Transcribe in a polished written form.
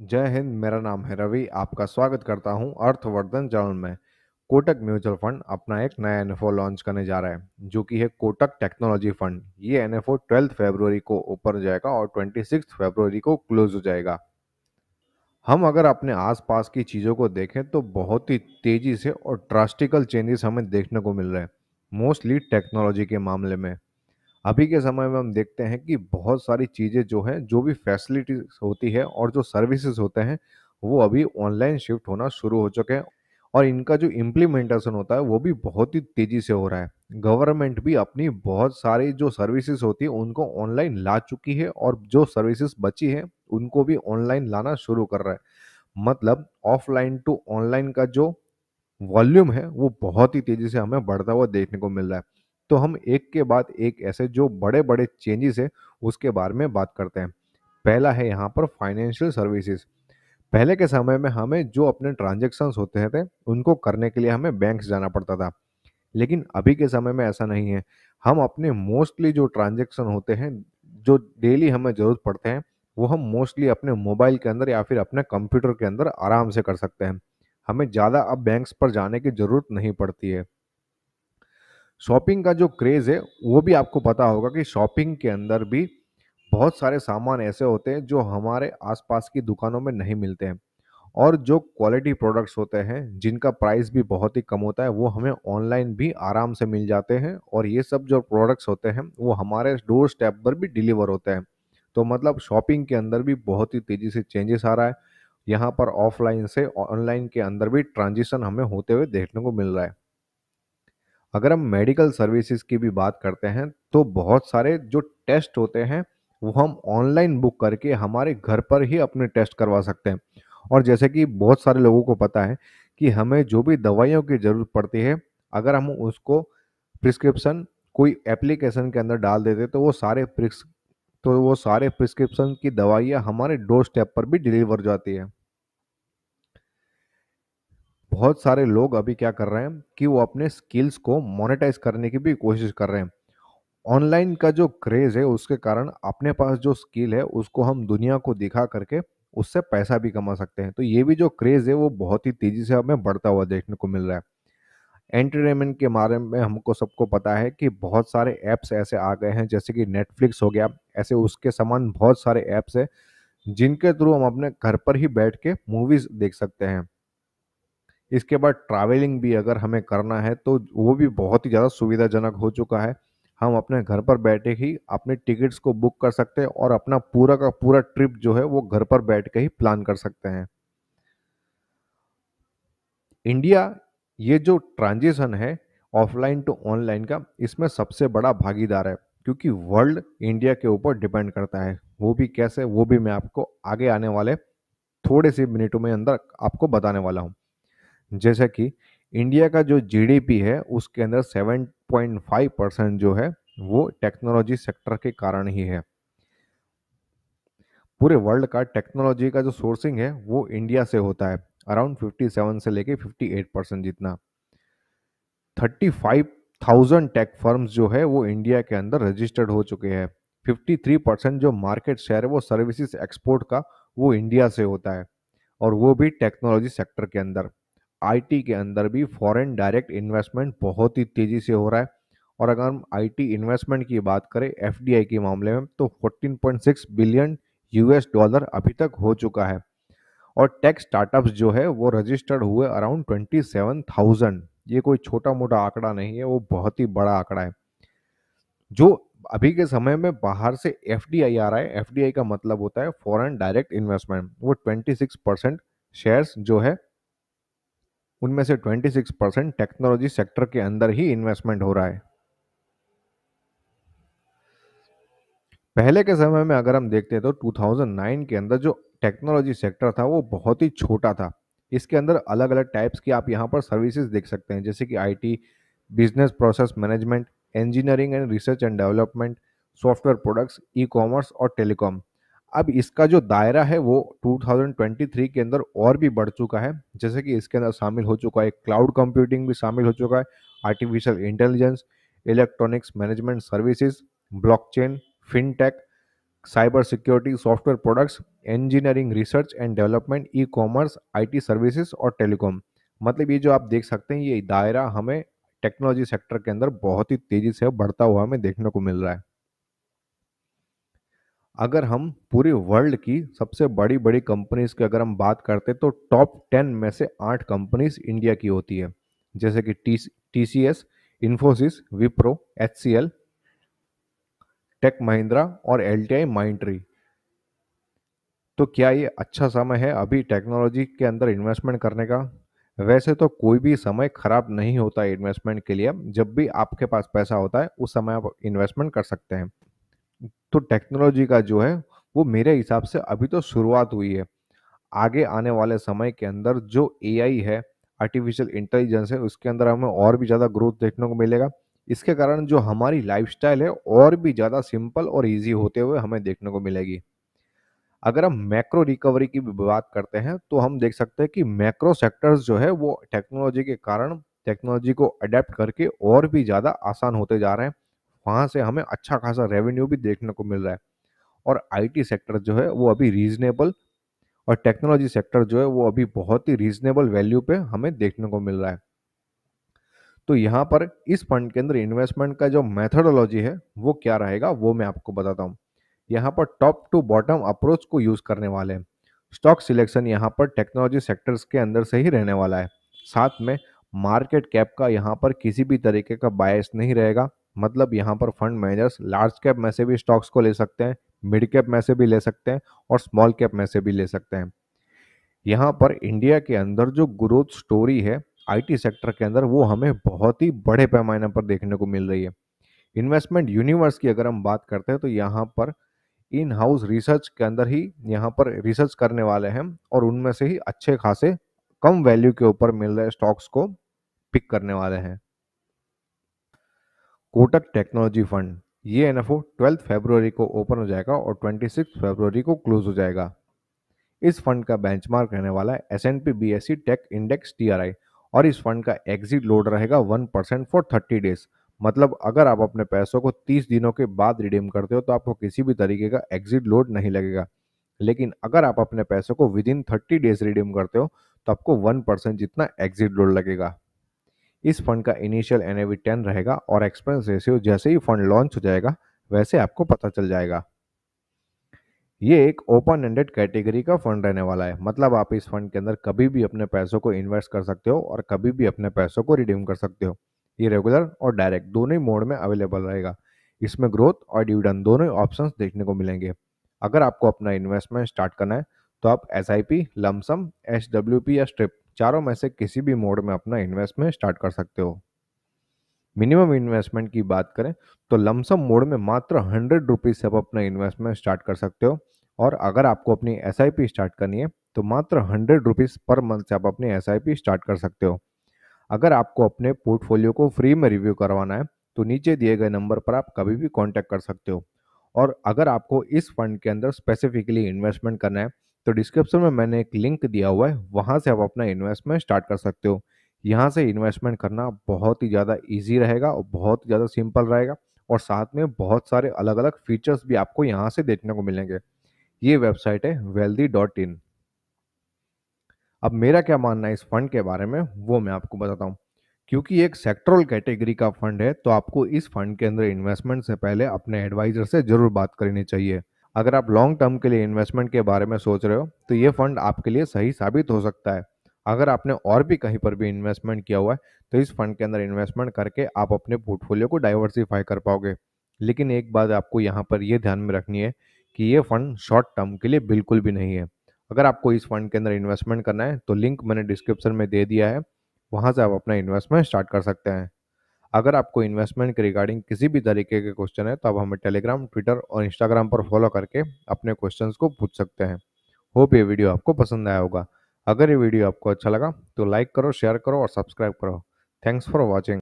जय हिंद। मेरा नाम है रवि। आपका स्वागत करता हूं अर्थवर्धन चैनल में। कोटक म्यूचुअल फंड अपना एक नया एनएफओ लॉन्च करने जा रहा है जो कि है कोटक टेक्नोलॉजी फंड। ये एनएफओ 12 फरवरी को ओपन हो जाएगा और 26 फरवरी को क्लोज हो जाएगा। हम अगर अपने आसपास की चीज़ों को देखें तो बहुत ही तेज़ी से और ड्रास्टिकल चेंजेस हमें देखने को मिल रहे हैं, मोस्टली टेक्नोलॉजी के मामले में। अभी के समय में हम देखते हैं कि बहुत सारी चीज़ें जो हैं, जो भी फैसिलिटीज होती है और जो सर्विसेज होते हैं, वो अभी ऑनलाइन शिफ्ट होना शुरू हो चुके हैं। और इनका जो इम्प्लीमेंटेशन होता है वो भी बहुत ही तेज़ी से हो रहा है। गवर्नमेंट भी अपनी बहुत सारी जो सर्विसेज होती है उनको ऑनलाइन ला चुकी है और जो सर्विसेज बची है उनको भी ऑनलाइन लाना शुरू कर रहा है। मतलब ऑफलाइन टू ऑनलाइन का जो वॉल्यूम है वो बहुत ही तेजी से हमें बढ़ता हुआ देखने को मिल रहा है। तो हम एक के बाद एक ऐसे जो बड़े बड़े चेंजेस है उसके बारे में बात करते हैं। पहला है यहाँ पर फाइनेंशियल सर्विसेज। पहले के समय में हमें जो अपने ट्रांजेक्शन्स होते थे उनको करने के लिए हमें बैंक जाना पड़ता था, लेकिन अभी के समय में ऐसा नहीं है। हम अपने मोस्टली जो ट्रांजेक्शन होते हैं, जो डेली हमें ज़रूरत पड़ते हैं, वो हम मोस्टली अपने मोबाइल के अंदर या फिर अपने कंप्यूटर के अंदर आराम से कर सकते हैं। हमें ज़्यादा अब बैंक्स पर जाने की ज़रूरत नहीं पड़ती है। शॉपिंग का जो क्रेज़ है वो भी आपको पता होगा कि शॉपिंग के अंदर भी बहुत सारे सामान ऐसे होते हैं जो हमारे आसपास की दुकानों में नहीं मिलते हैं। और जो क्वालिटी प्रोडक्ट्स होते हैं जिनका प्राइस भी बहुत ही कम होता है वो हमें ऑनलाइन भी आराम से मिल जाते हैं, और ये सब जो प्रोडक्ट्स होते हैं वो हमारे डोर स्टेप पर भी डिलीवर होते हैं। तो मतलब शॉपिंग के अंदर भी बहुत ही तेज़ी से चेंजेस आ रहा है। यहाँ पर ऑफलाइन से ऑनलाइन के अंदर भी ट्रांजिशन हमें होते हुए देखने को मिल रहा है। अगर हम मेडिकल सर्विसेज की भी बात करते हैं तो बहुत सारे जो टेस्ट होते हैं वो हम ऑनलाइन बुक करके हमारे घर पर ही अपने टेस्ट करवा सकते हैं। और जैसे कि बहुत सारे लोगों को पता है कि हमें जो भी दवाइयों की ज़रूरत पड़ती है, अगर हम उसको प्रिस्क्रिप्शन कोई एप्लीकेशन के अंदर डाल देते तो वो सारे प्रिस्क्रिप्शन की दवाइयाँ हमारे डोर स्टेप पर भी डिलीवर हो जाती है। बहुत सारे लोग अभी क्या कर रहे हैं कि वो अपने स्किल्स को मोनेटाइज करने की भी कोशिश कर रहे हैं। ऑनलाइन का जो क्रेज है उसके कारण अपने पास जो स्किल है उसको हम दुनिया को दिखा करके उससे पैसा भी कमा सकते हैं। तो ये भी जो क्रेज है वो बहुत ही तेजी से हमें बढ़ता हुआ देखने को मिल रहा है। एंटरटेनमेंट के बारे में हमको सबको पता है कि बहुत सारे ऐप्स ऐसे आ गए हैं, जैसे कि नेटफ्लिक्स हो गया, ऐसे उसके समान बहुत सारे ऐप्स है जिनके थ्रू हम अपने घर पर ही बैठ के मूवीज देख सकते हैं। इसके बाद ट्रैवलिंग भी अगर हमें करना है तो वो भी बहुत ही ज़्यादा सुविधाजनक हो चुका है। हम अपने घर पर बैठे ही अपने टिकट्स को बुक कर सकते हैं और अपना पूरा का पूरा ट्रिप जो है वो घर पर बैठ के ही प्लान कर सकते हैं। इंडिया ये जो ट्रांजिशन है ऑफलाइन टू ऑनलाइन का, इसमें सबसे बड़ा भागीदार है, क्योंकि वर्ल्ड इंडिया के ऊपर डिपेंड करता है। वो भी कैसे, वो भी मैं आपको आगे आने वाले थोड़े से मिनटों में अंदर आपको बताने वाला हूँ। जैसे कि इंडिया का जो जीडीपी है उसके अंदर 7.5% जो है वो टेक्नोलॉजी सेक्टर के कारण ही है। पूरे वर्ल्ड का टेक्नोलॉजी का जो सोर्सिंग है वो इंडिया से होता है, अराउंड 57 से लेके 58% जितना। 35,000 टेक फर्म्स जो है वो इंडिया के अंदर रजिस्टर्ड हो चुके हैं। 53% जो मार्केट शेयर है वो सर्विसेज एक्सपोर्ट का वो इंडिया से होता है, और वो भी टेक्नोलॉजी सेक्टर के अंदर। आईटी के अंदर भी फॉरेन डायरेक्ट इन्वेस्टमेंट बहुत ही तेजी से हो रहा है। और अगर हम आईटी इन्वेस्टमेंट की बात करें एफडीआई के मामले में तो 14.6 बिलियन यूएस डॉलर अभी तक हो चुका है। और टेक स्टार्टअप्स जो है वो रजिस्टर्ड हुए अराउंड 27,000। ये कोई छोटा मोटा आंकड़ा नहीं है, वो बहुत ही बड़ा आंकड़ा है। जो अभी के समय में बाहर से एफडीआई आ रहा है, एफडीआई का मतलब होता है फॉरेन डायरेक्ट इन्वेस्टमेंट, वो 26% शेयर्स जो है उनमें से 26% टेक्नोलॉजी सेक्टर के अंदर ही इन्वेस्टमेंट हो रहा है। पहले के समय में अगर हम देखते हैं तो 2009 के अंदर जो टेक्नोलॉजी सेक्टर था वो बहुत ही छोटा था। इसके अंदर अलग अलग टाइप्स की आप यहाँ पर सर्विसेज देख सकते हैं, जैसे कि IT, business process management, engineering and research and development, software products, e commerce और टेलीकॉम। अब इसका जो दायरा है वो 2023 के अंदर और भी बढ़ चुका है। जैसे कि इसके अंदर शामिल हो चुका है क्लाउड कंप्यूटिंग भी शामिल हो चुका है, artificial intelligence, electronics management services, blockchain, fintech, cyber security, software products, engineering, research and development, e commerce, IT services और टेलीकॉम। मतलब ये जो आप देख सकते हैं, ये दायरा हमें टेक्नोलॉजी सेक्टर के अंदर बहुत ही तेजी से बढ़ता हुआ हमें देखने को मिल रहा है। अगर हम पूरी वर्ल्ड की सबसे बड़ी बड़ी कंपनीज की अगर हम बात करते हैं तो टॉप 10 में से 8 कंपनीज इंडिया की होती है, जैसे कि TCS, Infosys, Wipro, HCL, Tech Mahindra और एलटीआई माइंट्री। तो क्या ये अच्छा समय है अभी टेक्नोलॉजी के अंदर इन्वेस्टमेंट करने का? वैसे तो कोई भी समय खराब नहीं होता है इन्वेस्टमेंट के लिए। जब भी आपके पास पैसा होता है उस समय आप इन्वेस्टमेंट कर सकते हैं। तो टेक्नोलॉजी का जो है वो मेरे हिसाब से अभी तो शुरुआत हुई है। आगे आने वाले समय के अंदर जो एआई है, आर्टिफिशियल इंटेलिजेंस है, उसके अंदर हमें और भी ज़्यादा ग्रोथ देखने को मिलेगा। इसके कारण जो हमारी लाइफस्टाइल है और भी ज़्यादा सिंपल और इजी होते हुए हमें देखने को मिलेगी। अगर हम मैक्रो रिकवरी की भी बात करते हैं तो हम देख सकते हैं कि मैक्रो सेक्टर्स जो है वो टेक्नोलॉजी के कारण टेक्नोलॉजी को अडेप्ट करके और भी ज़्यादा आसान होते जा रहे हैं। वहाँ से हमें अच्छा खासा रेवेन्यू भी देखने को मिल रहा है। और आईटी सेक्टर जो है वो अभी रीजनेबल, और टेक्नोलॉजी सेक्टर जो है वो अभी बहुत ही रीजनेबल वैल्यू पे हमें देखने को मिल रहा है। तो यहाँ पर इस फंड के अंदर इन्वेस्टमेंट का जो मेथोडोलॉजी है वो क्या रहेगा वो मैं आपको बताता हूँ। यहाँ पर टॉप टू बॉटम अप्रोच को यूज करने वाले हैं। स्टॉक सिलेक्शन यहाँ पर टेक्नोलॉजी सेक्टर्स के अंदर से ही रहने वाला है। साथ में मार्केट कैप का यहाँ पर किसी भी तरीके का बायस नहीं रहेगा। मतलब यहाँ पर फंड मैनेजर्स लार्ज कैप में से भी स्टॉक्स को ले सकते हैं, मिड कैप में से भी ले सकते हैं और स्मॉल कैप में से भी ले सकते हैं। यहाँ पर इंडिया के अंदर जो ग्रोथ स्टोरी है आईटी सेक्टर के अंदर वो हमें बहुत ही बड़े पैमाने पर देखने को मिल रही है। इन्वेस्टमेंट यूनिवर्स की अगर हम बात करते हैं तो यहाँ पर इन हाउस रिसर्च के अंदर ही यहाँ पर रिसर्च करने वाले हैं और उनमें से ही अच्छे खासे कम वैल्यू के ऊपर मिल रहे स्टॉक्स को पिक करने वाले हैं। कोटक टेक्नोलॉजी फंड, ये एनएफओ 12 फरवरी को ओपन हो जाएगा और 26 फरवरी को क्लोज हो जाएगा। इस फंड का बेंचमार्क रहने वाला है S&P BSE take index TRI, और इस फंड का एग्जिट लोड रहेगा 1% फॉर 30 डेज। मतलब अगर आप अपने पैसों को 30 दिनों के बाद रिडीम करते हो तो आपको किसी भी तरीके का एग्जिट लोड नहीं लगेगा। लेकिन अगर आप अपने पैसों को विद इन 30 डेज रिडीम करते हो तो आपको 1% जितना एग्जिट लोड लगेगा। इस फंड का इनिशियल NAV 10 रहेगा और एक्सपेंस रेशियो जैसे ही फंड लॉन्च हो जाएगा वैसे आपको पता चल जाएगा। ये एक ओपन एंडेड कैटेगरी का फंड रहने वाला है। मतलब आप इस फंड के अंदर कभी भी अपने पैसों को इन्वेस्ट कर सकते हो और कभी भी अपने पैसों को रिडीम कर सकते हो। ये रेगुलर और डायरेक्ट दोनों ही मोड में अवेलेबल रहेगा। इसमें ग्रोथ और डिविडेंड दोनों ही ऑप्शंस देखने को मिलेंगे। अगर आपको अपना इन्वेस्टमेंट स्टार्ट करना है तो आप SIP, लमसम, SWP या स्ट्रिप चारों में से किसी भी मोड में अपना इन्वेस्टमेंट स्टार्ट कर सकते हो। मिनिमम इन्वेस्टमेंट की बात करें तो लमसम मोड में मात्र 100 रुपीज़ से आप अपना इन्वेस्टमेंट स्टार्ट कर सकते हो। और अगर आपको अपनी SIP स्टार्ट करनी है तो मात्र 100 रुपीज़ पर मंथ से आप अपनी SIP स्टार्ट कर सकते हो। अगर आपको अपने पोर्टफोलियो को फ्री में रिव्यू करवाना है तो नीचे दिए गए नंबर पर आप कभी भी कांटेक्ट कर सकते हो। और अगर आपको इस फंड के अंदर स्पेसिफिकली इन्वेस्टमेंट करना है तो डिस्क्रिप्शन में मैंने एक लिंक दिया हुआ है, वहाँ से आप अपना इन्वेस्टमेंट स्टार्ट कर सकते हो। यहाँ से इन्वेस्टमेंट करना बहुत ही ज़्यादा इजी रहेगा और बहुत ज़्यादा सिंपल रहेगा, और साथ में बहुत सारे अलग अलग फीचर्स भी आपको यहाँ से देखने को मिलेंगे। ये वेबसाइट है wealthy.in। अब मेरा क्या मानना है इस फंड के बारे में वो मैं आपको बताता हूँ। क्योंकि एक सेक्टरल कैटेगरी का फंड है तो आपको इस फंड के अंदर इन्वेस्टमेंट से पहले अपने एडवाइजर से जरूर बात करनी चाहिए। अगर आप लॉन्ग टर्म के लिए इन्वेस्टमेंट के बारे में सोच रहे हो तो ये फंड आपके लिए सही साबित हो सकता है। अगर आपने और भी कहीं पर भी इन्वेस्टमेंट किया हुआ है तो इस फंड के अंदर इन्वेस्टमेंट करके आप अपने पोर्टफोलियो को डाइवर्सिफाई कर पाओगे। लेकिन एक बात आपको यहाँ पर यह ध्यान में रखनी है कि ये फंड शॉर्ट टर्म के लिए बिल्कुल भी नहीं है। अगर आपको इस फंड के अंदर इन्वेस्टमेंट करना है तो लिंक मैंने डिस्क्रिप्शन में दे दिया है, वहाँ से आप अपना इन्वेस्टमेंट स्टार्ट कर सकते हैं। अगर आपको इन्वेस्टमेंट के रिगार्डिंग किसी भी तरीके के क्वेश्चन है तो आप हमें टेलीग्राम, ट्विटर और इंस्टाग्राम पर फॉलो करके अपने क्वेश्चंस को पूछ सकते हैं। होप ये वीडियो आपको पसंद आया होगा। अगर ये वीडियो आपको अच्छा लगा तो लाइक करो, शेयर करो और सब्सक्राइब करो। Thanks for watching.